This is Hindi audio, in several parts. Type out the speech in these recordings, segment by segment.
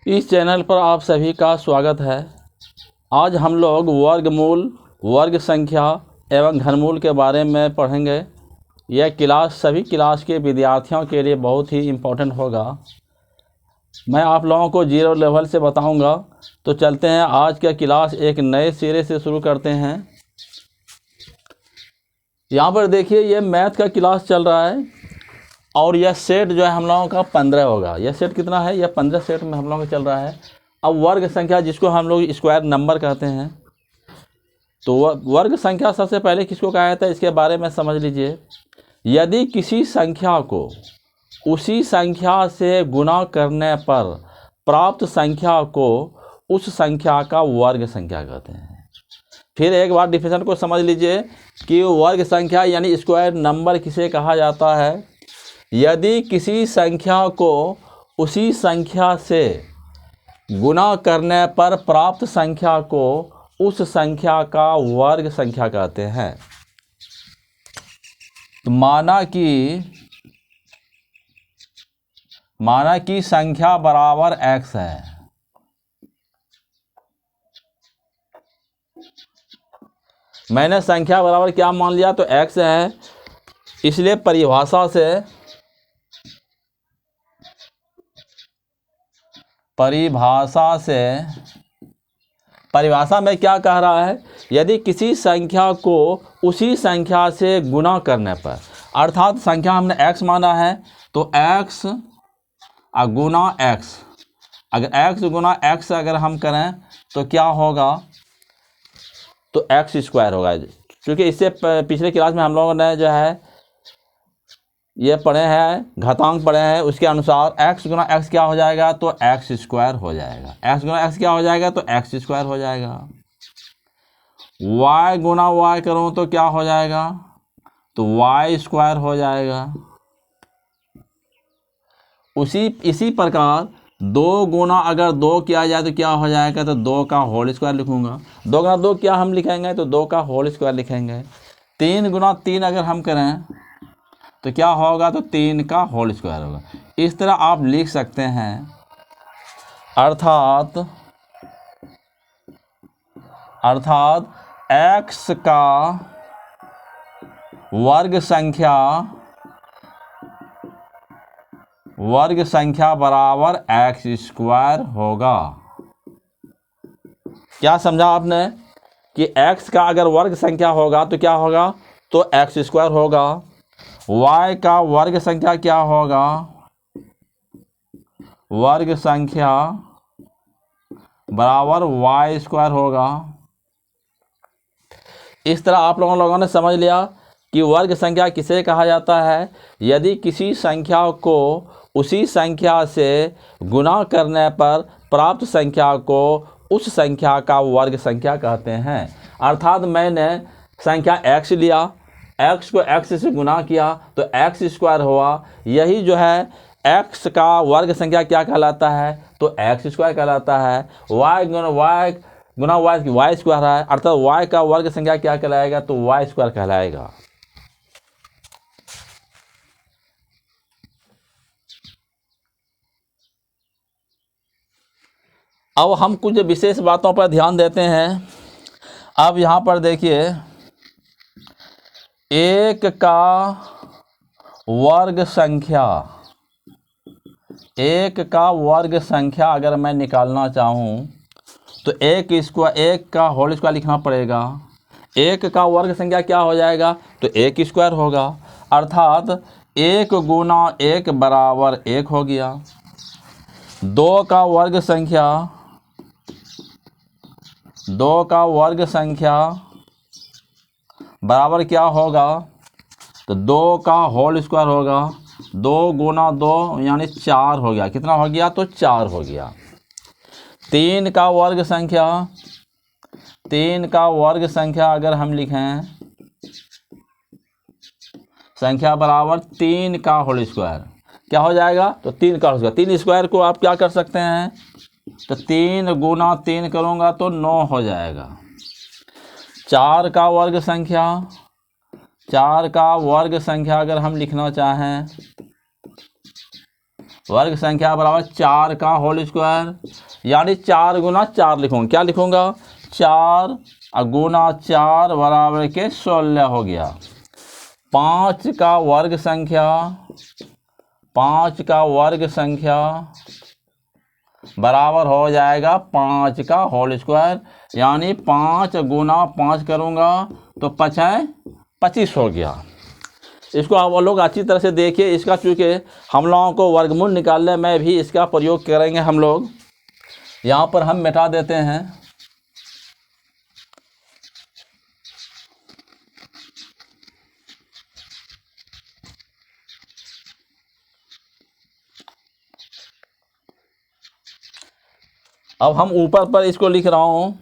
इस चैनल पर आप सभी का स्वागत है। आज हम लोग वर्गमूल, वर्ग संख्या एवं घनमूल के बारे में पढ़ेंगे। यह क्लास सभी क्लास के विद्यार्थियों के लिए बहुत ही इम्पोर्टेंट होगा। मैं आप लोगों को जीरो लेवल से बताऊंगा। तो चलते हैं, आज का क्लास एक नए सिरे से शुरू करते हैं। यहाँ पर देखिए, ये मैथ का क्लास चल रहा है और यह सेट जो है हम लोगों का 15 होगा। यह सेट कितना है? यह 15 सेट में हम लोगों का चल रहा है। अब वर्ग संख्या, जिसको हम लोग स्क्वायर नंबर कहते हैं, तो वर्ग संख्या सबसे पहले किसको कहा जाता है, इसके बारे में समझ लीजिए। यदि किसी संख्या को उसी संख्या से गुणा करने पर प्राप्त संख्या को उस संख्या का वर्ग संख्या कहते हैं। फिर एक बार डिफिनेशन को समझ लीजिए कि वर्ग संख्या यानी स्क्वायर नंबर किसे कहा जाता है। यदि किसी संख्या को उसी संख्या से गुणा करने पर प्राप्त संख्या को उस संख्या का वर्ग संख्या कहते हैं। तो माना कि संख्या बराबर x है। मैंने संख्या बराबर क्या मान लिया? तो x है। इसलिए परिभाषा में क्या कह रहा है? यदि किसी संख्या को उसी संख्या से गुणा करने पर, अर्थात संख्या हमने x माना है तो x गुना x, अगर x गुना x अगर हम करें तो क्या होगा? तो x स्क्वायर होगा। क्योंकि इससे पिछले क्लास में हम लोगों ने जो है ये पढ़े हैं, घातांक पढ़े हैं, उसके अनुसार x गुना x क्या हो जाएगा? तो x स्क्वायर हो जाएगा। x गुना x क्या हो जाएगा? तो x स्क्वायर हो जाएगा। y गुना y करूँ तो क्या हो जाएगा? तो y स्क्वायर हो जाएगा। इसी प्रकार 2 गुना अगर 2 किया जाए तो क्या हो जाएगा? तो 2 का होल स्क्वायर लिखूंगा। 2 गुना 2 क्या हम लिखेंगे? तो 2 का होल स्क्वायर लिखेंगे। 3 गुना 3 अगर हम करें तो क्या होगा? तो 3 का होल स्क्वायर होगा। इस तरह आप लिख सकते हैं। अर्थात x का वर्ग संख्या बराबर x स्क्वायर होगा। क्या समझा आपने कि x का अगर वर्ग संख्या होगा तो क्या होगा? तो x स्क्वायर होगा। y का वर्ग संख्या क्या होगा? वर्ग संख्या बराबर y स्क्वायर होगा। इस तरह आप लोगों ने समझ लिया कि वर्ग संख्या किसे कहा जाता है। यदि किसी संख्या को उसी संख्या से गुणा करने पर प्राप्त संख्या को उस संख्या का वर्ग संख्या कहते हैं। अर्थात मैंने संख्या x लिया, x को x से गुणा किया तो x स्क्वायर हुआ। यही जो है x का वर्ग संख्या क्या कहलाता है? तो x स्क्वायर कहलाता है। y गुना y स्क्वायर है, अर्थात y का वर्ग संख्या क्या कहलाएगा? तो y स्क्वायर कहलाएगा। अब हम कुछ विशेष बातों पर ध्यान देते हैं। अब यहाँ पर देखिए, 1 का वर्ग संख्या अगर मैं निकालना चाहूँ तो 1 का होल स्क्वायर लिखना पड़ेगा। 1 का वर्ग संख्या क्या हो जाएगा? तो 1 स्क्वायर होगा। अर्थात 1 गुना 1 बराबर 1 हो गया। 2 का वर्ग संख्या बराबर क्या होगा? तो 2 का होल स्क्वायर होगा। 2 गुना 2 यानी 4 हो गया। कितना हो गया? तो 4 हो गया। 3 का वर्ग संख्या अगर हम लिखें, संख्या बराबर 3 का होल स्क्वायर क्या हो जाएगा? तो 3 का होल स्क्वायर। 3 स्क्वायर को आप क्या कर सकते हैं? तो 3 गुना 3 करूँगा तो 9 हो जाएगा। 4 का वर्ग संख्या अगर हम लिखना चाहें वर्ग संख्या बराबर 4 का होल स्क्वायर, यानी 4 गुना 4 लिखूँगा। क्या लिखूँगा? 4 गुना 4 बराबर के 16 हो गया। 5 का वर्ग संख्या, 5 का वर्ग संख्या बराबर हो जाएगा 5 का होल स्क्वायर, यानी 5 गुना 5 करूँगा तो 5 25 हो गया। इसको आप लोग अच्छी तरह से देखिए। इसका चूँकि हम लोगों को वर्गमूल निकालने में भी इसका प्रयोग करेंगे हम लोग। यहाँ पर हम मिटा देते हैं। अब हम ऊपर पर इसको लिख रहा हूँ।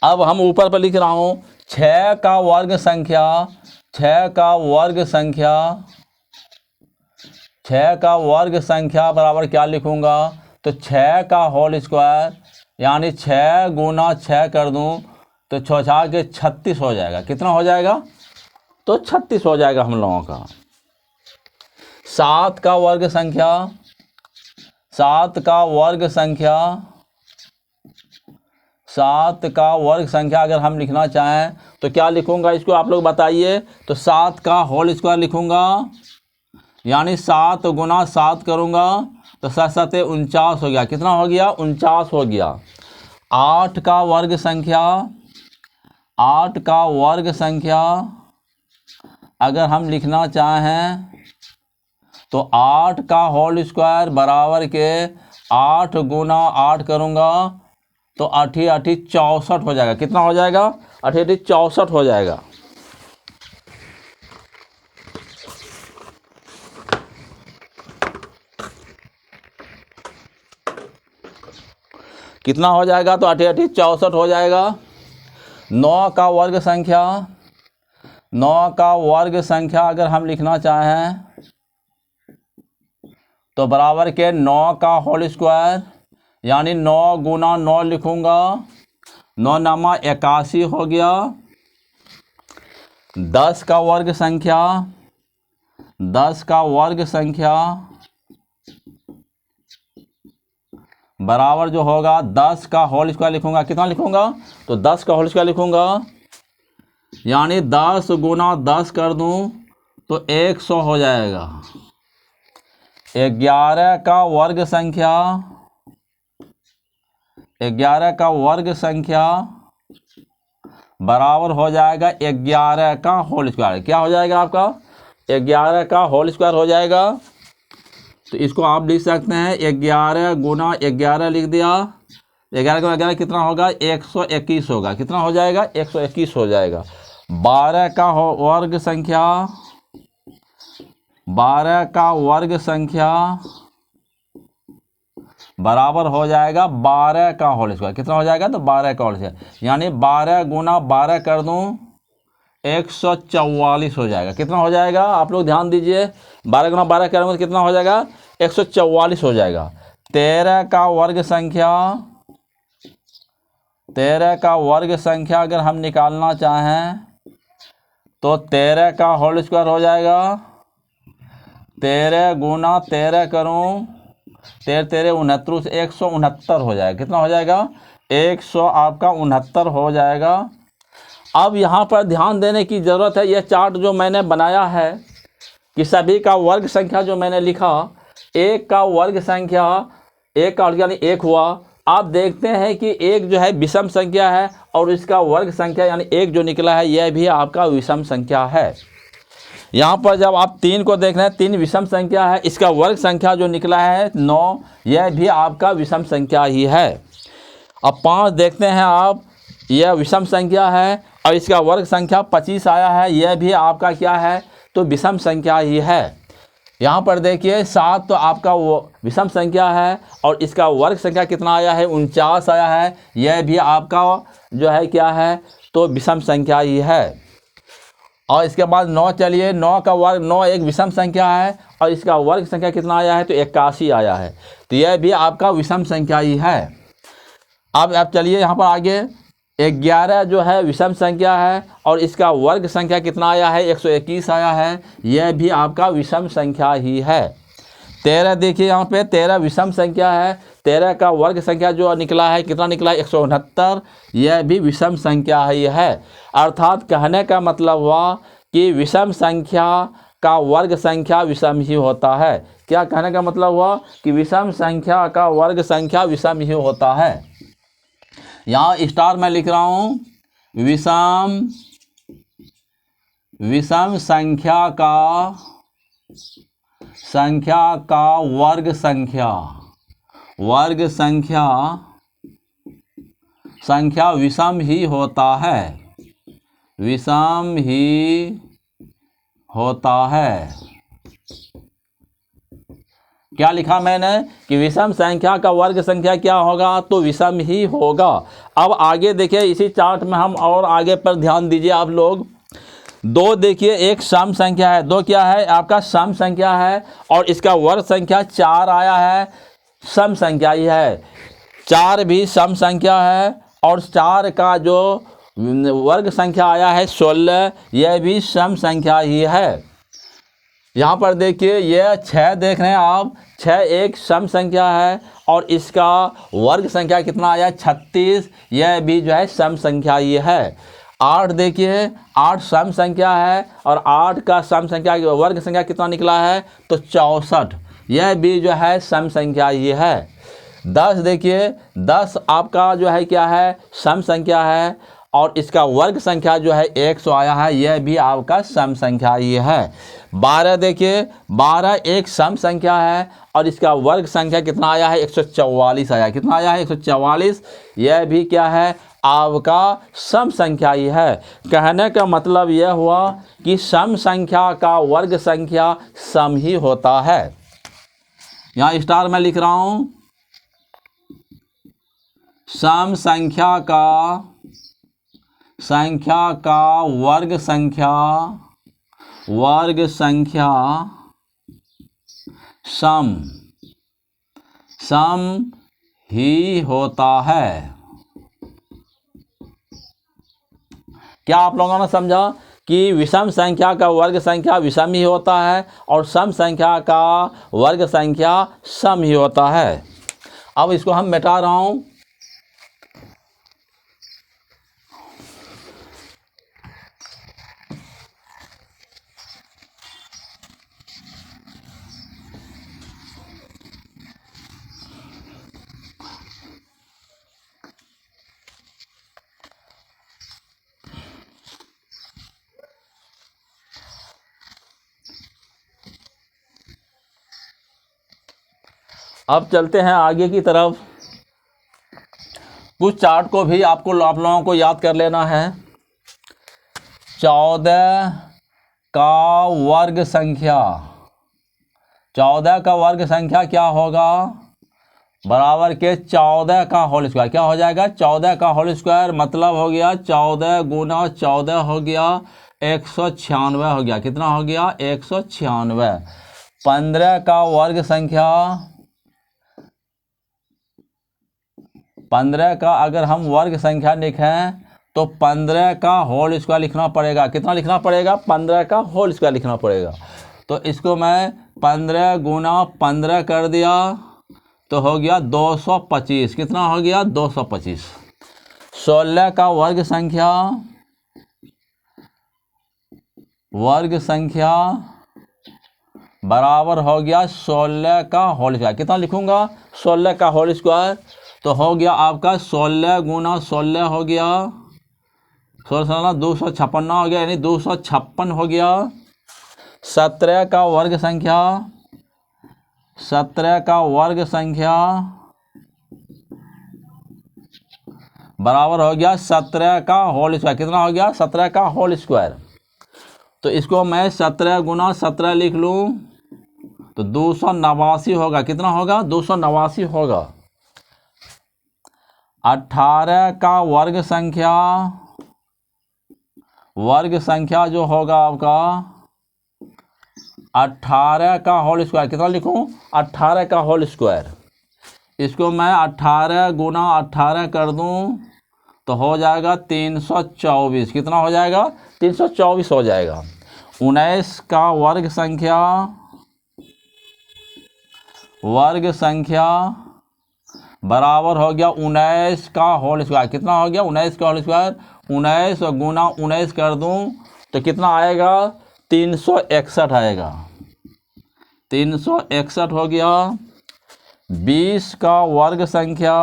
अब हम ऊपर पर लिख रहा हूँ 6 का वर्ग संख्या, 6 का वर्ग संख्या, 6 का वर्ग संख्या बराबर क्या लिखूँगा? तो 6 का होल स्क्वायर, यानी 6 गुना 6 कर दूँ तो 6 6 के 36 हो जाएगा। कितना हो जाएगा? तो 36 हो जाएगा हम लोगों का। 7 का वर्ग संख्या, 7 का वर्ग संख्या, 7 का वर्ग संख्या अगर हम लिखना चाहें तो क्या लिखूँगा? इसको आप लोग बताइए। तो 7 का होल स्क्वायर लिखूँगा, यानी 7 गुना 7 करूँगा तो 7 7 49 हो गया। कितना हो गया? 49 हो गया। 8 का वर्ग संख्या, 8 का वर्ग संख्या अगर हम लिखना चाहें तो 8 का होल स्क्वायर बराबर के 8 गुना 8 करूँगा तो 8 8 64 हो जाएगा। कितना हो जाएगा? 8 8 64 हो जाएगा। कितना हो जाएगा? तो 8 8 64 हो जाएगा। 9 का वर्ग संख्या, 9 का वर्ग संख्या अगर हम लिखना चाहें तो बराबर के 9 का होल स्क्वायर, यानी 9 गुना 9 लिखूँगा, 9 नामा 81 हो गया। 10 का वर्ग संख्या, 10 का वर्ग संख्या बराबर जो होगा 10 का होल स्क्वायर लिखूँगा। कितना लिखूँगा? तो 10 का होल स्क्वायर लिखूँगा, यानी 10 गुना 10 कर दूँ तो 100 हो जाएगा। 11 का वर्ग संख्या, 11 का वर्ग संख्या बराबर हो जाएगा 11 का होल स्क्वायर। क्या हो जाएगा आपका? 11 का होल स्क्वायर हो जाएगा। तो इसको आप लिख सकते हैं 11 गुना 11 लिख दिया। 11 गुना 11 कितना होगा? 121 होगा। कितना हो जाएगा? 121 हो जाएगा। 12 का वर्ग संख्या, 12 का वर्ग संख्या बराबर हो जाएगा 12 का होल स्क्वायर। कितना हो जाएगा? तो 12 का होल स्क्वायर, यानी 12 गुना 12 कर दूं 144 हो जाएगा। कितना हो जाएगा? आप लोग ध्यान दीजिए। 12 गुना 12 करेंगे तो कितना हो जाएगा? 144 हो जाएगा। 13 का वर्ग संख्या, 13 का वर्ग संख्या अगर हम निकालना चाहें तो 13 का होल स्क्वायर हो जाएगा। 13 गुना 13 करूं 13 13 69 से 169 हो जाएगा। कितना हो जाएगा? 100 आपका 69 हो जाएगा। अब यहाँ पर ध्यान देने की ज़रूरत है। यह चार्ट जो मैंने बनाया है कि सभी का वर्ग संख्या जो मैंने लिखा, एक का वर्ग संख्या, एक का यानी 1 हुआ। आप देखते हैं कि एक जो है विषम संख्या है और इसका वर्ग संख्या यानी 1 जो निकला है यह भी आपका विषम संख्या है। यहाँ पर जब आप 3 को देख रहे हैं, 3 विषम संख्या है, इसका वर्ग संख्या जो निकला है 9, यह भी आपका विषम संख्या ही है। अब 5 देखते हैं आप, यह विषम संख्या है और इसका वर्ग संख्या 25 आया है, यह भी आपका क्या है? तो विषम संख्या ही है। यहाँ पर देखिए 7 तो आपका वो विषम संख्या है और इसका वर्ग संख्या कितना आया है? 49 आया है, यह भी आपका जो है क्या है? तो विषम संख्या ही है। और इसके बाद 9 चलिए, 9 का वर्ग, 9 एक विषम संख्या है और इसका वर्ग संख्या कितना आया है? तो 81 आया है, तो यह भी आपका विषम संख्या ही है। अब चलिए यहाँ पर आगे 11 जो है विषम संख्या है और इसका वर्ग संख्या कितना आया है, 121 आया है, यह भी आपका विषम संख्या ही है। 13 देखिए यहाँ पे 13 विषम संख्या है, 13 का वर्ग संख्या जो निकला है कितना निकला है, 169, यह भी विषम संख्या ही है। अर्थात कहने का मतलब हुआ कि विषम संख्या का वर्ग संख्या विषम ही होता है। क्या कहने का मतलब हुआ कि विषम संख्या का वर्ग संख्या विषम ही होता है। यहाँ स्टार मैं लिख रहा हूँ, विषम संख्या का वर्ग संख्या विषम ही होता है, विषम ही होता है। क्या लिखा मैंने कि विषम संख्या का वर्ग संख्या क्या होगा, तो विषम ही होगा। अब आगे देखिए इसी चार्ट में हम और आगे पर ध्यान दीजिए आप लोग। 2 देखिए एक सम संख्या है, 2 क्या है आपका सम संख्या है और इसका वर्ग संख्या 4 आया है, सम संख्या ही है। 4 भी सम संख्या है और 4 का जो वर्ग संख्या आया है 16, यह भी सम संख्या ही है। यहाँ पर देखिए यह 6 देख रहे हैं आप, 6 एक सम संख्या है और इसका वर्ग संख्या कितना आया, 36, यह भी जो है सम संख्या ही है। 8 देखिए 8 सम संख्या है और 8 का सम संख्या वर्ग संख्या कितना निकला है, तो 64, यह भी जो है सम संख्या ही है। 10 देखिए 10 आपका जो है क्या है, सम संख्या है और इसका वर्ग संख्या जो है 100 आया है, यह भी आपका सम संख्या ही है। 12 देखिए 12 एक सम संख्या है और इसका वर्ग संख्या कितना आया है, 144 आया है। कितना आया है, 144, यह भी क्या है आपका सम संख्या ही है। कहने का मतलब यह हुआ कि सम संख्या का वर्ग संख्या सम ही होता है। यहाँ स्टार में लिख रहा हूँ, सम संख्या का वर्ग संख्या सम ही होता है। क्या आप लोगों ने समझा कि विषम संख्या का वर्ग संख्या विषम ही होता है और सम संख्या का वर्ग संख्या सम ही होता है। अब इसको हम मिटा रहा हूँ। अब चलते हैं आगे की तरफ। कुछ चार्ट को भी आप लोगों को याद कर लेना है। 14 का वर्ग संख्या, 14 का वर्ग संख्या क्या होगा, बराबर के 14 का होल स्क्वायर। क्या हो जाएगा, 14 का होल स्क्वायर, मतलब हो गया 14 गुना 14 हो गया 196 हो गया। कितना हो गया, 196। 15 का वर्ग संख्या, 15 का अगर हम वर्ग संख्या लिखें तो 15 का होल स्क्वायर लिखना पड़ेगा। कितना लिखना पड़ेगा, 15 का होल स्क्वायर लिखना पड़ेगा। तो इसको मैं 15 गुना 15 कर दिया तो हो गया 225। कितना हो गया, 225। 16 का वर्ग संख्या बराबर हो गया 16 का होल स्क्वायर। कितना लिखूंगा, 16 का होल स्क्वायर, तो हो गया आपका 16 गुना 16 हो गया 16 256 हो गया, यानी 256 हो गया। 17 का वर्ग संख्या, 17 का वर्ग संख्या बराबर हो गया 17 का होल स्क्वायर। कितना हो गया, 17 का होल स्क्वायर। तो इसको मैं 17 गुना 17 लिख लूँ तो 289 होगा। कितना होगा, 289 होगा। 18 का वर्ग संख्या जो होगा आपका 18 का होल स्क्वायर। कितना लिखूं, 18 का होल स्क्वायर। इसको मैं 18 गुना 18 कर दूं तो हो जाएगा 324। कितना हो जाएगा? 324 हो जाएगा। 19 का वर्ग संख्या बराबर हो गया 19 का होल स्क्वायर। कितना हो गया? 19 का होल स्क्वायर। 19 गुना 19 कर दूं तो कितना आएगा? 361 आएगा। 361 हो गया। 20 का वर्ग संख्या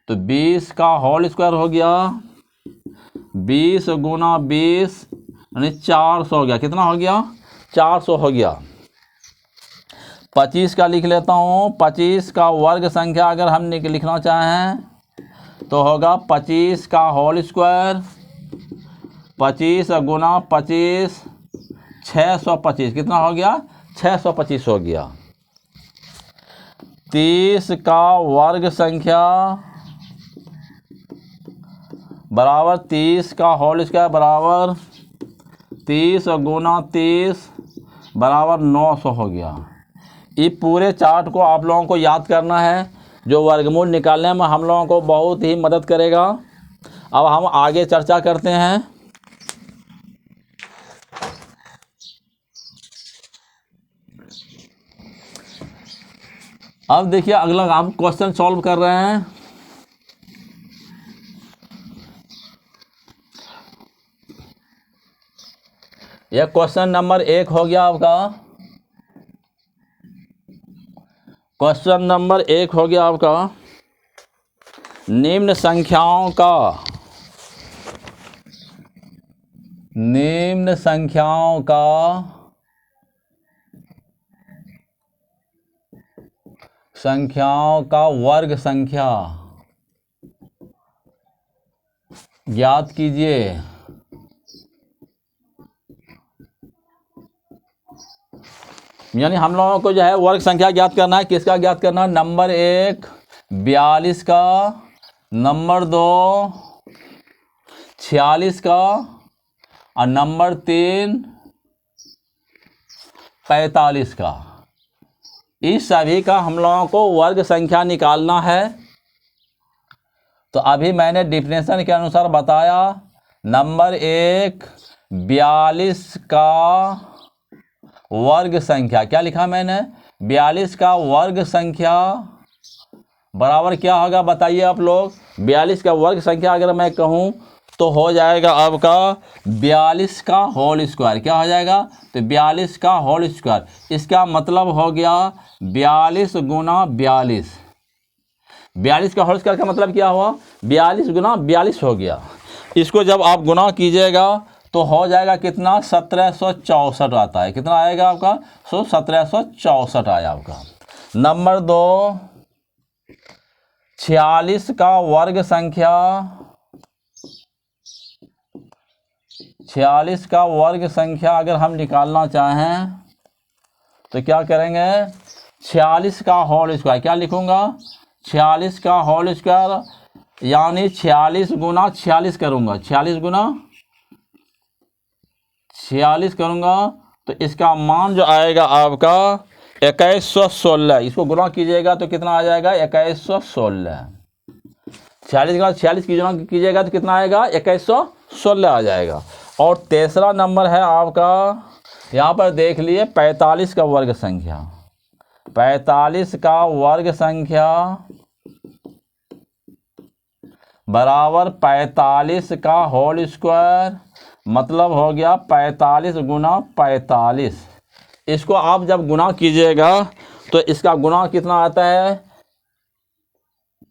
तो 20 का होल स्क्वायर हो गया। 20 गुना 20 यानी 400 हो गया। कितना हो गया? 400 हो गया। 25 का लिख लेता हूँ। 25 का वर्ग संख्या अगर हम लिखना चाहें तो होगा 25 का होल स्क्वायर। 25 गुना 25 625। कितना हो गया? 625 हो गया। 30 का वर्ग संख्या बराबर 30 का होल स्क्वायर बराबर 30 गुना 30 बराबर 900 हो गया। ये पूरे चार्ट को आप लोगों को याद करना है, जो वर्गमूल निकालने में हम लोगों को बहुत ही मदद करेगा। अब हम आगे चर्चा करते हैं। अब देखिए अगला हम क्वेश्चन सॉल्व कर रहे हैं। यह क्वेश्चन नंबर 1 हो गया आपका। क्वेश्चन नंबर 1 हो गया आपका। निम्न संख्याओं का वर्ग संख्या ज्ञात कीजिए। यानी हम लोगों को जो है वर्ग संख्या ज्ञात करना है। किसका ज्ञात करना है? नंबर 1 42 का, नंबर 2 46 का और नंबर 3 45 का। इस सभी का हम लोगों को वर्ग संख्या निकालना है। तो अभी मैंने डिफिनेशन के अनुसार बताया। नंबर 1 42 का वर्ग संख्या, क्या लिखा मैंने? 42 का वर्ग संख्या बराबर क्या होगा बताइए आप लोग। 42 का वर्ग संख्या अगर मैं कहूँ तो हो जाएगा आपका 42 का होल स्क्वायर। क्या हो जाएगा? तो 42 का होल स्क्वायर। इसका मतलब हो गया 42 गुना 42। 42 का होल स्क्वायर का मतलब क्या हुआ? 42 गुना 42 हो गया। इसको जब आप गुना कीजिएगा तो हो जाएगा कितना? 1764 आता है। कितना आएगा आपका? 1764 आया आपका। नंबर 2 46 का वर्ग संख्या, 46 का वर्ग संख्या अगर हम निकालना चाहें तो क्या करेंगे? 46 का होल स्क्वायर। क्या लिखूंगा? 46 का होल स्क्वायर यानी 46 गुना 46 करूंगा। 46 गुना 46 करूंगा तो इसका मान जो आएगा आपका 2116। इसको गुना कीजिएगा तो कितना आ जाएगा? 2116। 46 के बाद 46 की गुना कीजिएगा तो कितना आएगा? 2116 आ जाएगा। और तीसरा नंबर है आपका, यहाँ पर देख लिए 45 का वर्ग संख्या। 45 का वर्ग संख्या बराबर 45 का होल स्क्वायर, मतलब हो गया 45 गुना 45। इसको आप जब गुना कीजिएगा तो इसका गुना कितना आता है?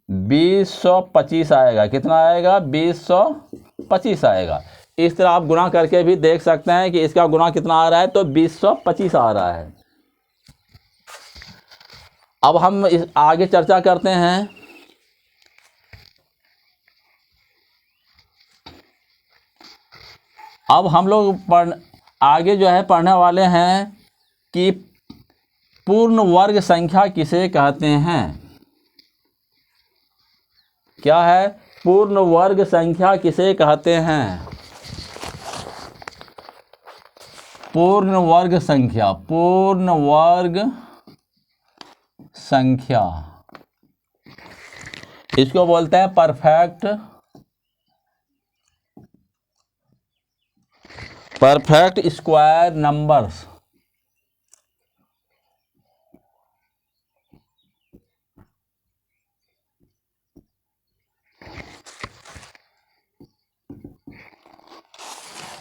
2025 आएगा। कितना आएगा? 2025 आएगा। इस तरह आप गुना करके भी देख सकते हैं कि इसका गुना कितना आ रहा है, तो 2025 आ रहा है। अब हम इस आगे चर्चा करते हैं। अब हम लोग आगे जो है पढ़ने वाले हैं कि पूर्ण वर्ग संख्या किसे कहते हैं। क्या है? पूर्ण वर्ग संख्या किसे कहते हैं? पूर्ण वर्ग संख्या, पूर्ण वर्ग संख्या, इसको बोलते हैं परफेक्ट स्क्वायर नंबर्स।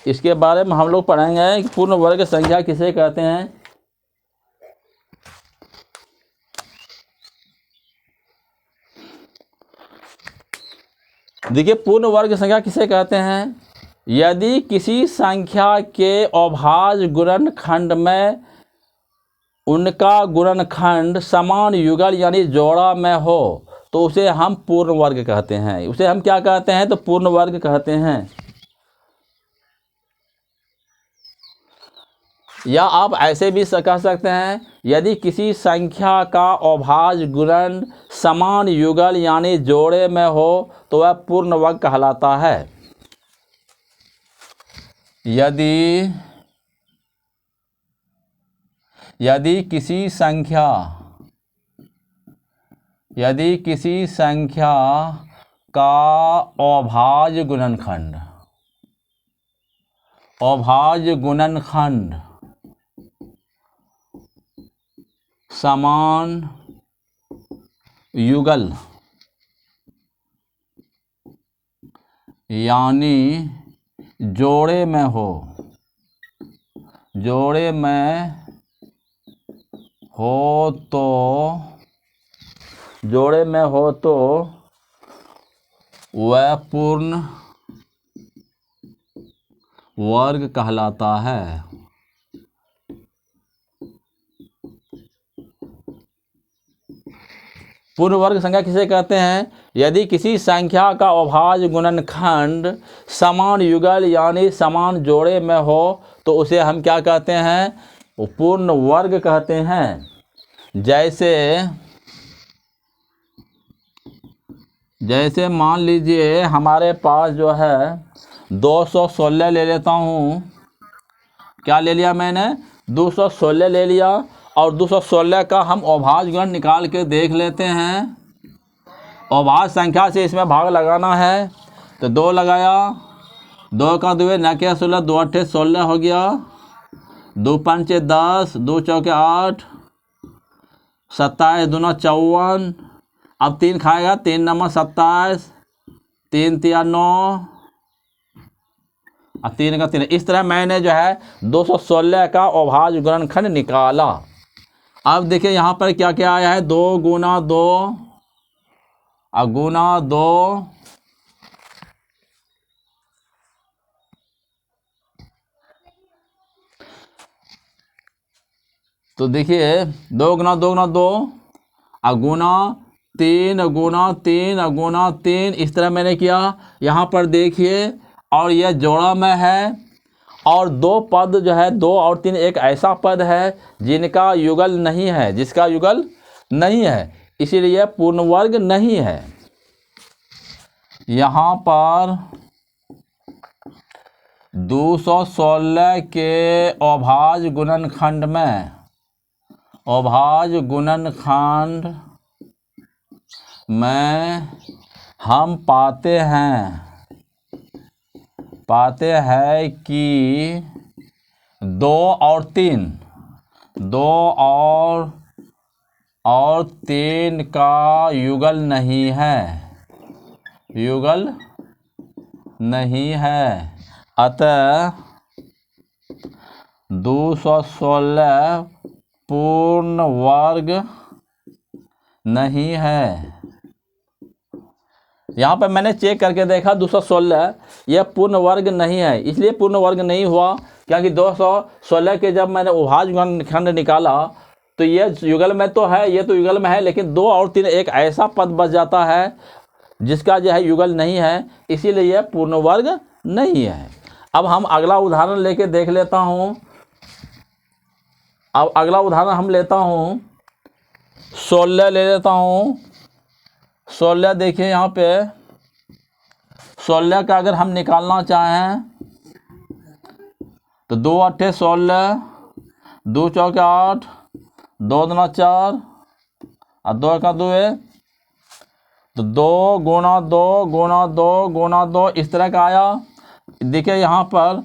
इसके बारे में हम लोग पढ़ेंगे कि पूर्ण वर्ग संख्या किसे कहते हैं। देखिए, पूर्ण वर्ग संख्या किसे कहते हैं, यदि किसी संख्या के अभाज्य गुणनखंड में उनका गुणनखंड समान युगल यानी जोड़ा में हो तो उसे हम पूर्ण वर्ग कहते हैं। उसे हम क्या कहते हैं, तो पूर्ण वर्ग कहते हैं। या आप ऐसे भी कह सकते हैं, यदि किसी संख्या का अभाज्य गुणन समान युगल यानी जोड़े में हो तो वह पूर्ण वर्ग कहलाता है। यदि किसी संख्या का अभाज्य गुणनखंड समान युगल यानी जोड़े में हो तो वह पूर्ण वर्ग कहलाता है। पूर्ण वर्ग संख्या किसे कहते हैं, यदि किसी संख्या का अभाज्य गुणनखंड समान युगल यानी समान जोड़े में हो तो उसे हम क्या कहते हैं, पूर्ण वर्ग कहते हैं। जैसे मान लीजिए हमारे पास जो है 216 ले लेता हूँ। क्या ले लिया मैंने, 216 ले लिया, और 216 का हम अभाज्य गुण निकाल के देख लेते हैं। अभाज्य संख्या से इसमें भाग लगाना है तो 2 लगाया, 2 का 2 न के 16, 2 8 16 हो गया, 2 5 10, 2 4 8, 27 2 54, अब 3 खाएगा, 3 नंबर 27, 3 3 9, और 3 का 3। इस तरह मैंने जो है 216 का अभाज्य गुणनखंड निकाला। अब देखिए यहाँ पर क्या क्या आया है, 2 गुना 2 और गुना 2, तो देखिए 2 गुना 2 गुना 2 और गुना 3 गुना 3 और गुना 3, इस तरह मैंने किया। यहाँ पर देखिए, और यह जोड़ा में है, और 2 पद जो है 2 और 3 एक ऐसा पद है जिसका युगल नहीं है, इसीलिए पूर्ण वर्ग नहीं है। यहाँ पर 216 के अभाज्य गुणनखंड में हम पाते हैं कि 2 और 3 का युगल नहीं है। अतः 216 पूर्ण वर्ग नहीं है। यहाँ पर मैंने चेक करके देखा 216 यह पूर्ण वर्ग नहीं है। इसलिए पूर्ण वर्ग नहीं हुआ क्योंकि 216 के जब मैंने अभाज्य गुणनखंड निकाला तो ये युगल में तो है, ये तो युगल में है, लेकिन 2 और 3 एक ऐसा पद बच जाता है जिसका जो है युगल नहीं है, इसीलिए यह पूर्ण वर्ग नहीं है। अब हम अगला उदाहरण लेके देख लेता हूँ। अब अगला उदाहरण हम लेता हूँ, 16 ले लेता हूँ। 16 देखिए यहाँ पे 16 का अगर हम निकालना चाहें तो 2 8 16, 2 4 8, 2 2 4 और 2 का 2 है, तो 2 गुना 2 गुना 2 गुना 2 इस तरह का आया। देखिए यहाँ पर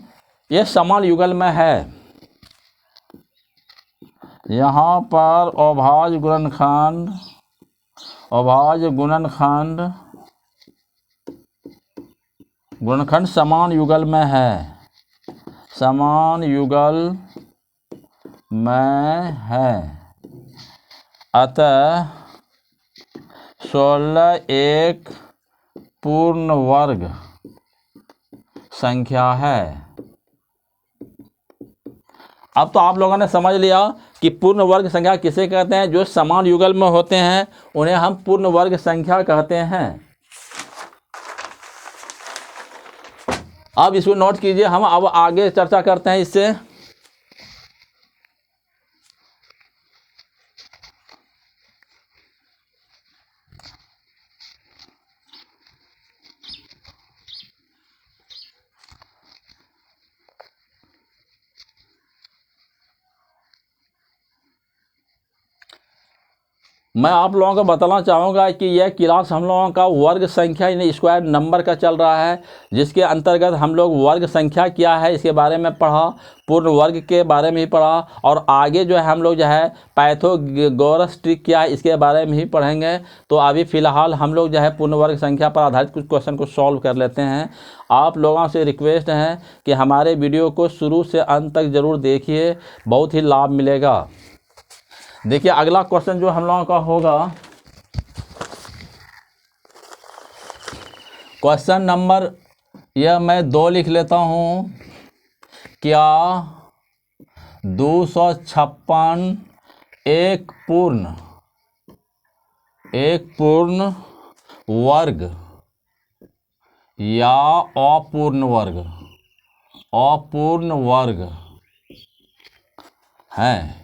ये समान युगल में है, यहाँ पर अभाज्य गुणनखंड, अभाज्य गुणनखंड, गुणनखंड समान युगल में है, समान युगल में है। अतः 16 एक पूर्ण वर्ग संख्या है। अब तो आप लोगों ने समझ लिया कि पूर्ण वर्ग संख्या किसे कहते हैं। जो समान युगल में होते हैं उन्हें हम पूर्ण वर्ग संख्या कहते हैं। अब इसको नोट कीजिए, हम अब आगे चर्चा करते हैं इससे। मैं आप लोगों को बताना चाहूँगा कि यह क्लास हम लोगों का वर्ग संख्या यानी स्क्वायर नंबर का चल रहा है, जिसके अंतर्गत हम लोग वर्ग संख्या क्या है इसके बारे में पढ़ा, पूर्ण वर्ग के बारे में ही पढ़ा, और आगे जो है हम लोग जो है पाइथागोरस ट्रिक क्या है इसके बारे में ही पढ़ेंगे। तो अभी फ़िलहाल हम लोग जो है पूर्ण वर्ग संख्या पर आधारित कुछ क्वेश्चन को सॉल्व कर लेते हैं। आप लोगों से रिक्वेस्ट है कि हमारे वीडियो को शुरू से अंत तक ज़रूर देखिए, बहुत ही लाभ मिलेगा। देखिए अगला क्वेश्चन जो हम लोगों का होगा, क्वेश्चन नंबर यह मैं 2 लिख लेता हूँ। क्या 256 एक पूर्ण वर्ग या अपूर्ण वर्ग है?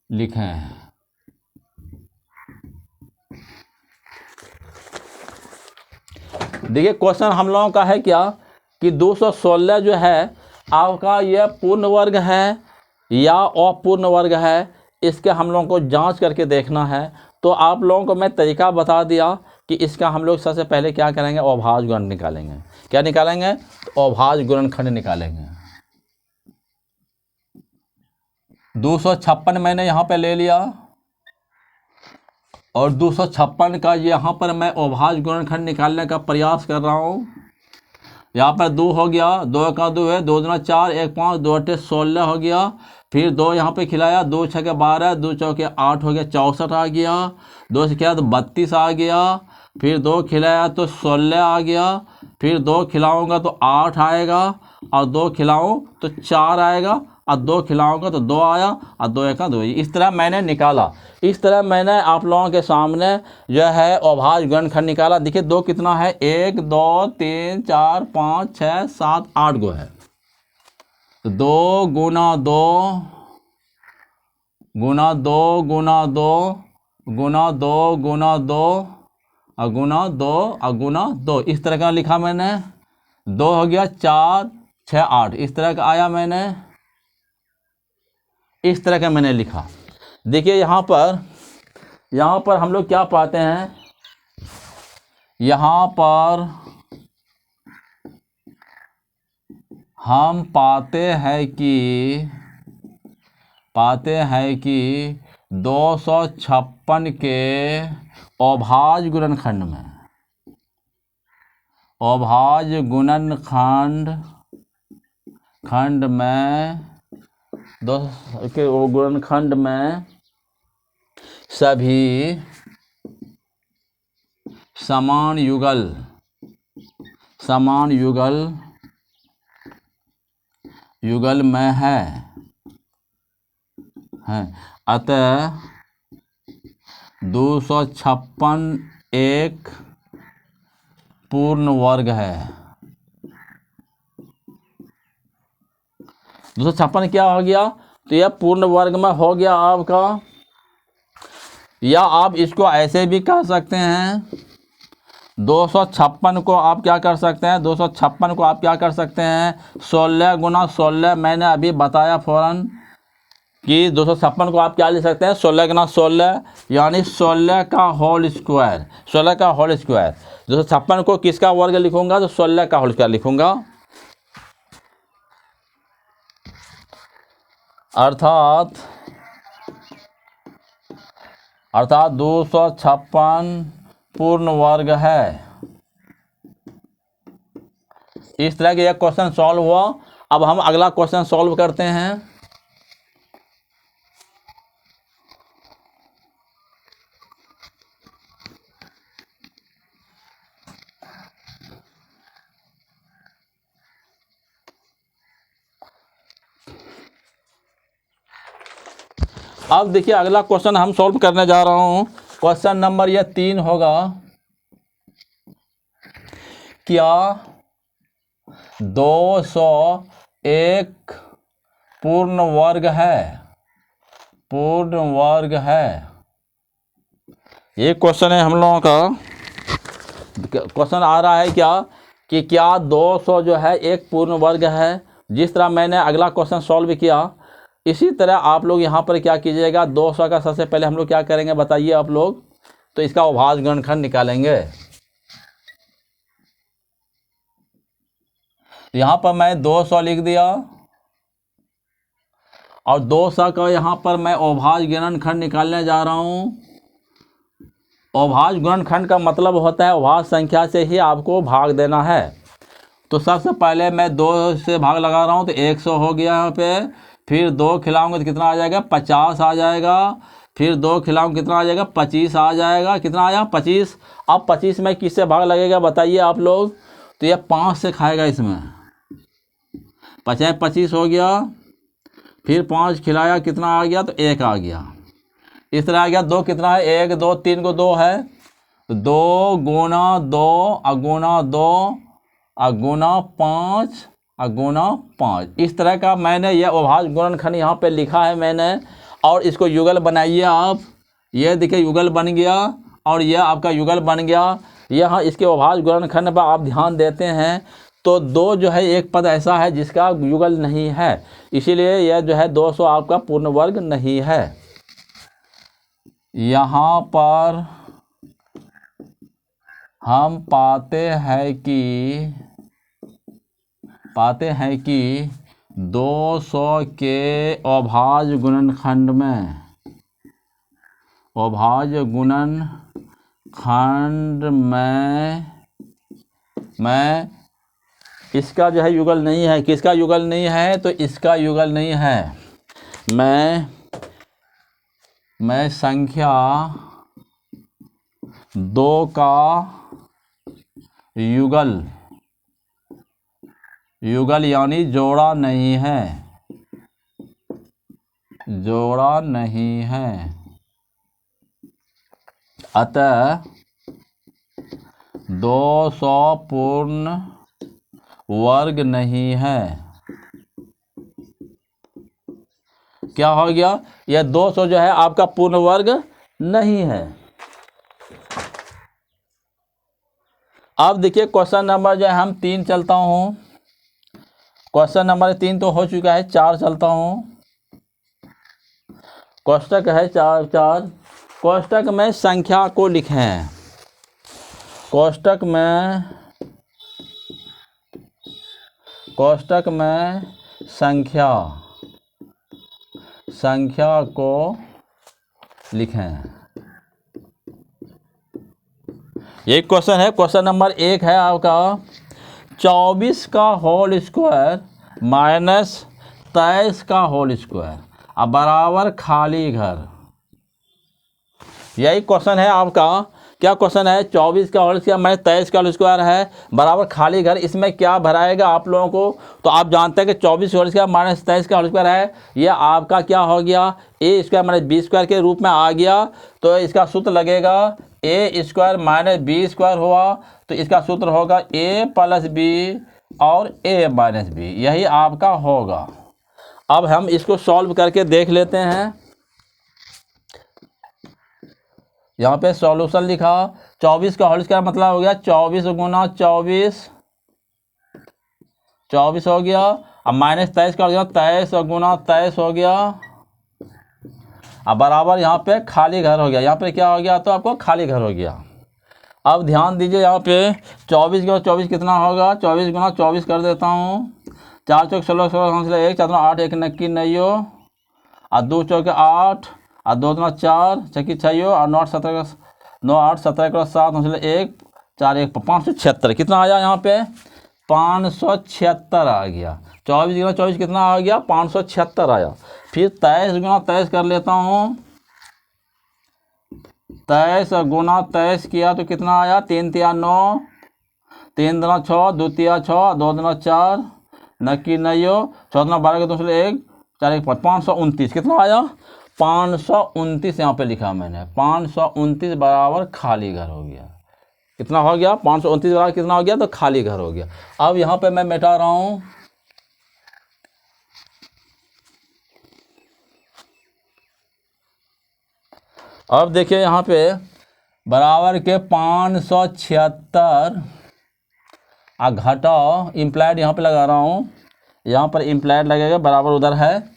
लिखें। देखिए क्वेश्चन हम लोगों का है क्या कि 216 जो है आपका यह पूर्ण वर्ग है या अपूर्ण वर्ग है, इसके हम लोगों को जांच करके देखना है। तो आप लोगों को मैं तरीका बता दिया कि इसका हम लोग सबसे पहले क्या करेंगे, अभाज्य गुणन निकालेंगे। क्या निकालेंगे? तो अभाज्य गुणनखंड निकालेंगे। 256 मैंने यहाँ पे ले लिया और 256 का यहाँ पर मैं अभाज्य गुणनखंड निकालने का प्रयास कर रहा हूँ। यहाँ पर 2 हो गया, 2 का 2 है, 2 दूना 4, 1 5, 2 8 16 हो गया। फिर 2 यहाँ पे खिलाया, 2 6 12, 2 4 8 हो गया, 64 आ गया। 2 से खिलाया तो 32 आ गया। फिर 2 खिलाया तो 16 आ गया। फिर 2 खिलाऊंगा तो 8 आएगा, और 2 खिलाऊँ तो 4 आएगा, और 2 खिलाऊंगा तो 2 आया, और 2 1 2। इस तरह मैंने निकाला। इस तरह मैंने आप लोगों के सामने जो है अभाज्य गुणनखंड निकाला। देखिए 2 कितना है, 1 2 3 4 5 6 7 8 गो है। 2 गुना 2 गुना 2 गुना 2 गुना 2 गुना 2 और गुना 2 और गुना 2, इस तरह का लिखा मैंने। 2 हो गया, 4 6 8, इस तरह का आया मैंने, इस तरह का मैंने लिखा। देखिए यहाँ पर हम लोग क्या पाते हैं, यहाँ पर हम पाते हैं कि 256 के अभाज्य गुणनखंड में, अभाज्य गुणनखंड में, गुणनखंड में सभी समान युगल में है। अतः 256 एक पूर्ण वर्ग है। 256 क्या हो गया, तो यह पूर्ण वर्ग में हो गया आपका। या आप इसको ऐसे भी कह सकते हैं, 256 को आप क्या कर सकते हैं, 256 को आप क्या कर सकते हैं, 16 गुना 16 मैंने अभी बताया फ़ौरन कि 256 को आप क्या लिख सकते हैं, 16 गुना 16 यानी 16 का होल स्क्वायर, 16 का होल स्क्वायर। 256 को किसका वर्ग लिखूंगा, तो 16 का होल स्क्वायर लिखूंगा। अर्थात 256 पूर्ण वर्ग है। इस तरह के एक क्वेश्चन सॉल्व हुआ। अब हम अगला क्वेश्चन सॉल्व करते हैं। अब देखिए अगला क्वेश्चन हम सॉल्व करने जा रहा हूं। क्वेश्चन नंबर यह 3 होगा। क्या 201 पूर्ण वर्ग है, पूर्ण वर्ग है। ये क्वेश्चन है हम लोगों का। क्वेश्चन आ रहा है क्या कि क्या 200 जो है एक पूर्ण वर्ग है। जिस तरह मैंने अगला क्वेश्चन सॉल्व किया, इसी तरह आप लोग यहाँ पर क्या कीजिएगा, 200 का सबसे पहले हम लोग क्या करेंगे बताइए आप लोग, तो इसका अभाज्य गुणनखंड निकालेंगे। यहाँ पर मैं 200 लिख दिया और 200 का यहाँ पर मैं अभाज्य गुणनखंड निकालने जा रहा हूँ। अभाज्य गुणनखंड का मतलब होता है अभाज्य संख्या से ही आपको भाग देना है। तो सबसे पहले मैं 2 से भाग लगा रहा हूँ, तो 100 हो गया यहाँ पे। फिर 2 खिलाऊंगा तो कितना आ जाएगा, 50 आ जाएगा। फिर 2 खिलाऊंगा कितना आ जाएगा, 25 आ जाएगा। कितना आया, 25। अब 25 में किससे भाग लगेगा बताइए आप लोग, तो ये 5 से खाएगा इसमें। 25 हो गया, फिर 5 खिलाया, कितना आ गया, तो 1 आ गया। इस तरह आ गया। 2 कितना है, 1 2 3 को 2 है, 2 गुना 2 अगुना 2 अगुना 5 अगुना 5। इस तरह का मैंने यह अभाज्य गुणनखंड यहाँ पे लिखा है मैंने। और इसको युगल बनाइए आप। ये देखिए युगल बन गया और यह आपका युगल बन गया। यहाँ इसके अभाज्य गुणनखंड पर आप ध्यान देते हैं तो 2 जो है एक पद ऐसा है जिसका युगल नहीं है, इसीलिए यह जो है 200 आपका पूर्ण वर्ग नहीं है। यहाँ पर हम पाते हैं कि 200 के अभाज्य गुणनखंड में इसका जो है युगल नहीं है। किसका युगल नहीं है, तो इसका युगल नहीं है। मैं संख्या 2 का युगल यानी जोड़ा नहीं है, जोड़ा नहीं है। अतः 200 पूर्ण वर्ग नहीं है। क्या हो गया, यह 200 जो है आपका पूर्ण वर्ग नहीं है। अब देखिए क्वेश्चन नंबर जो है हम 3 चलता हूँ। क्वेश्चन नंबर 3 तो हो चुका है, 4 चलता हूँ। कोष्टक है 4। कोष्टक में संख्या को लिखें। कोष्टक में संख्या को लिखें। ये क्वेश्चन है। क्वेश्चन नंबर 1 है आपका 24 का होल स्क्वायर माइनस 23 का होल स्क्वायर अब बराबर खाली घर। यही क्वेश्चन है आपका। क्या क्वेश्चन है, 24 का होल स्क्वायर माइनस 23 का होल स्क्वायर है बराबर खाली घर। इसमें क्या भराएगा आप लोगों को, तो आप जानते हैं कि 24 का होल स्क्वायर माइनस 23 का होल स्क्वायर है, यह आपका क्या हो गया, ए स्क्वायर माइनस बी स्क्वायर के रूप में आ गया। तो इसका सूत्र लगेगा ए स्क्वायर माइनस बी स्क्वायर हुआ, तो इसका सूत्र होगा ए प्लस बी और ए माइनस बी, यही आपका होगा। अब हम इसको सॉल्व करके देख लेते हैं। यहाँ पे सॉल्यूशन लिखा, 24 का होल स्क्वायर मतलब हो गया 24 गुना 24 हो गया। अब माइनस 23 का हो गया 23 गुना 23 हो गया। अब बराबर यहाँ पे खाली घर हो गया, यहाँ पे क्या हो गया तो आपको खाली घर हो गया। अब ध्यान दीजिए यहाँ पे 24 गुना 24 कितना होगा, 24 गुना 24 कर देता हूँ। 4 चौक 16 16 1 4 8 1 नक्की नैयो और 2 चौके 8 और 2 दूना 4 छक्की छयो और 9 17 9 8 17 7 1 4 1 576 कितना आया यहाँ पे 576 आ गया। 24 गुना 24 कितना आ गया 576 आया। फिर 23 गुना 23 कर लेता हूँ। 23 गुना 23 किया तो कितना आया 3 तिया 9 3 दूना 6 2 तिया 6 2 दूना 4 नक्की नैयो 4 दूना 12 के 2 1 4 1 529 कितना आया 529 यहाँ पे लिखा मैंने 529 बराबर खाली घर हो गया। कितना हो गया 529 बराबर कितना हो गया तो खाली घर हो गया। अब यहाँ पे मैं मिटा रहा हूँ। अब देखिए यहाँ पे बराबर के 576 घटाओ इम्प्लाइड यहाँ पे लगा रहा हूँ, यहाँ पर इम्प्लाइड लगेगा बराबर उधर है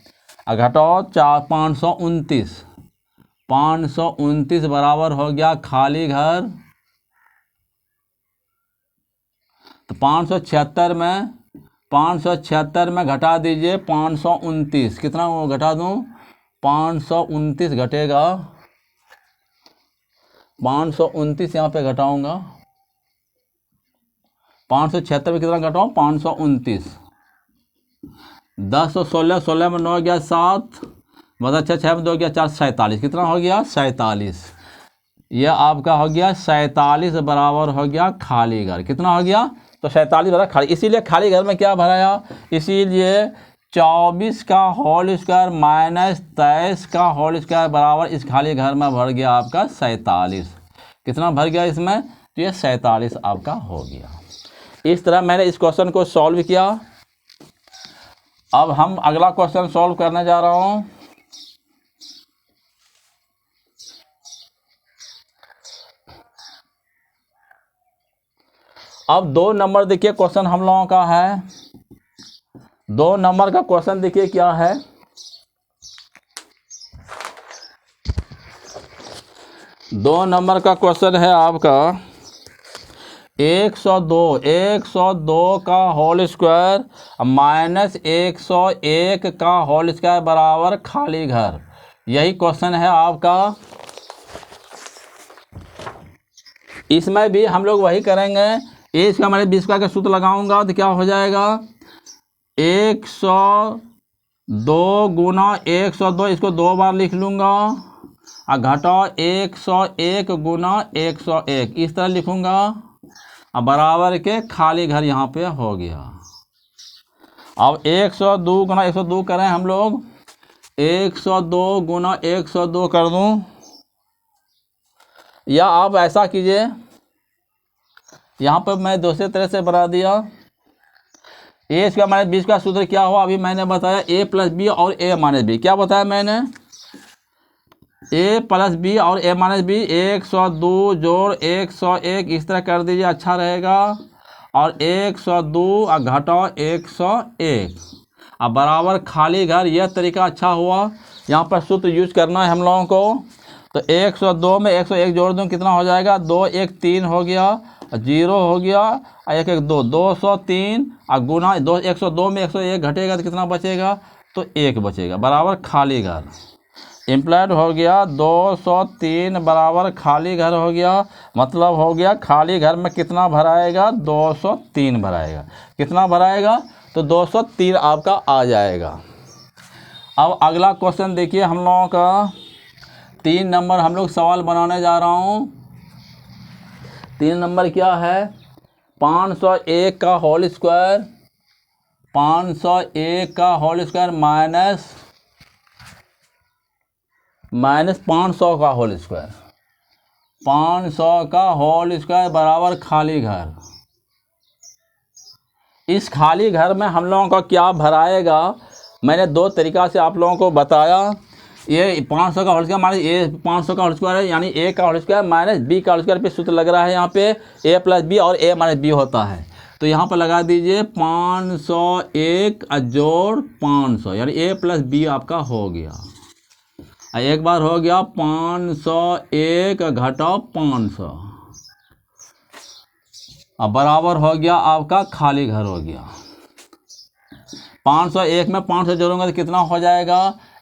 घटाओ 529 बराबर हो गया खाली घर। तो 576 में घटा दीजिए 529 कितना घटा दूँ 529 घटेगा 529 यहाँ पे घटाऊंगा 576 में कितना घटाऊँ 529 10 और 16 16 में 9 गया 7 मतलब 6 6 में 2 गया 4 47 कितना हो गया 47। यह आपका हो गया 47 बराबर हो गया खाली घर। कितना हो गया तो 47 बराबर खाली। इसीलिए खाली घर में क्या भराया इसीलिए 24 का होल स्क्वायर माइनस 23 का होल स्क्वायर बराबर इस खाली घर में भर गया आपका 47। कितना भर गया इसमें तो ये 47 आपका हो गया। इस तरह मैंने इस क्वेश्चन को सॉल्व किया। अब हम अगला क्वेश्चन सॉल्व करने जा रहा हूँ। अब 2 नंबर देखिए क्वेश्चन हम लोगों का है। 2 नंबर का क्वेश्चन देखिए क्या है। दो नंबर का क्वेश्चन है आपका 102 का होल स्क्वायर माइनस 101 का होल स्क्वायर बराबर खाली घर। यही क्वेश्चन है आपका। इसमें भी हम लोग वही करेंगे। ए इसका मैंने 20 का सूत्र लगाऊंगा तो क्या हो जाएगा 102 गुना 102 इसको 2 बार लिख लूँगा और घटाओ 101 गुना 101 इस तरह लिखूँगा और बराबर के खाली घर यहाँ पे हो गया। अब 102 गुना 102 करें हम लोग 102 गुना 102 कर दूँ या आप ऐसा कीजिए यहाँ पर मैं दूसरे तरह से बना दिया। ए इसका माइनस 20 का सूत्र क्या हुआ अभी मैंने बताया ए प्लस बी और ए माइनस बी। क्या बताया मैंने ए प्लस बी और ए माइनस बी 102 जोड़ 101 इस तरह कर दीजिए अच्छा रहेगा और 102 और घटाओ 101 अब बराबर खाली घर। यह तरीका अच्छा हुआ। यहाँ पर सूत्र यूज करना है हम लोगों को। तो 102 में 101 जोड़ दूँ कितना हो जाएगा 2 1 3 हो गया 0 हो गया और 1 1 2 203 और गुना 102 में 101 घटेगा तो कितना बचेगा तो 1 बचेगा बराबर खाली घर। इम्प्लाइड हो गया 203 बराबर खाली घर हो गया। मतलब हो गया खाली घर में कितना भराएगा 203 भराएगा। कितना भराएगा तो 203 आपका आ जाएगा। अब अगला क्वेश्चन देखिए हम लोगों का 3 नंबर हम लोग सवाल बनाने जा रहा हूँ। 3 नंबर क्या है 501 का होल स्क्वायर 501 का होल स्क्वायर माइनस 500 का होल स्क्वायर 500 का होल स्क्वायर बराबर खाली घर। इस खाली घर में हम लोगों का क्या भराएगा मैंने 2 तरीक़ा से आप लोगों को बताया। ये 500 का होल स्क्वायर माइनस ये 500 का होल स्क्वायर है यानी ए का होल स्क्वायर माइनस बी का होल स्क्वायर पे सूत्र लग रहा है। यहाँ पे ए प्लस बी और ए माइनस बी होता है तो यहाँ पर लगा दीजिए 501 जोड़ 500 यानी ए प्लस बी आपका हो गया। एक बार हो गया 501 घटाओ 500, अब बराबर हो गया आपका खाली घर हो गया। 501 में 500 जोड़ोगे तो कितना हो जाएगा,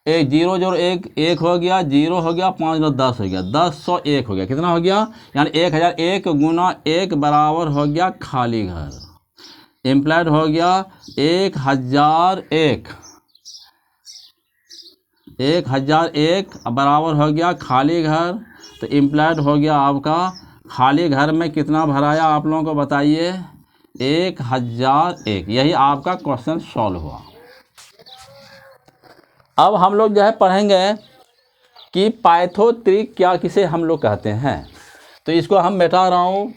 एक 0 जोड़ 1 1 हो गया, 0 हो गया, 5 9 10 हो गया, 1001 हो गया। कितना हो गया, यानी 1001 गुना 1 बराबर हो गया खाली घर। इम्प्लाइड हो गया 1001, 1001 बराबर हो गया खाली घर। तो इम्प्लाइड हो गया आपका खाली घर में कितना भराया आप लोगों को बताइए, 1001। यही आपका क्वेश्चन सॉल्व हुआ। अब हम लोग जो है पढ़ेंगे कि पाइथो त्रिक क्या किसे हम लोग कहते हैं। तो इसको हम मिटा रहा हूँ।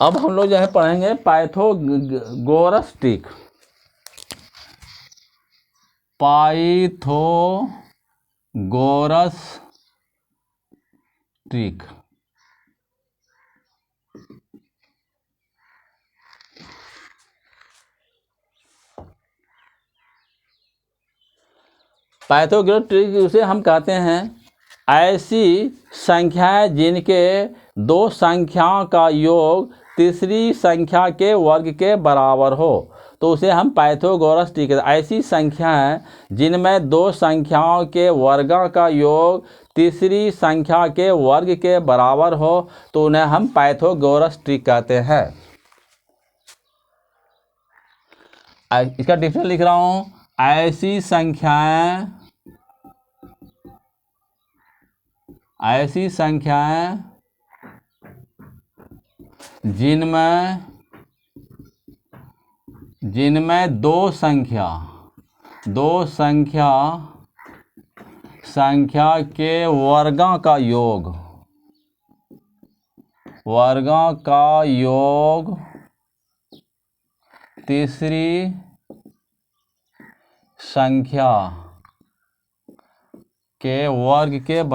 अब हम लोग जो है पढ़ेंगे Pythagoras trick. Pythagoras trick. Pythagoras trick उसे हम कहते हैं ऐसी संख्याएं जिनके दो संख्याओं का योग तीसरी संख्या के वर्ग के बराबर हो, तो उसे हम पाइथागोरस ट्रिक कहते हैं। ऐसी संख्याएं जिनमें दो संख्याओं के वर्गों का योग तीसरी संख्या के वर्ग के बराबर हो, तो उन्हें हम पाइथागोरस ट्रिक कहते हैं। इसका डिफरेंस लिख रहा हूं, ऐसी संख्याएं जिनमें दो संख्या के वर्गों का योग तीसरी संख्या के वर्ग के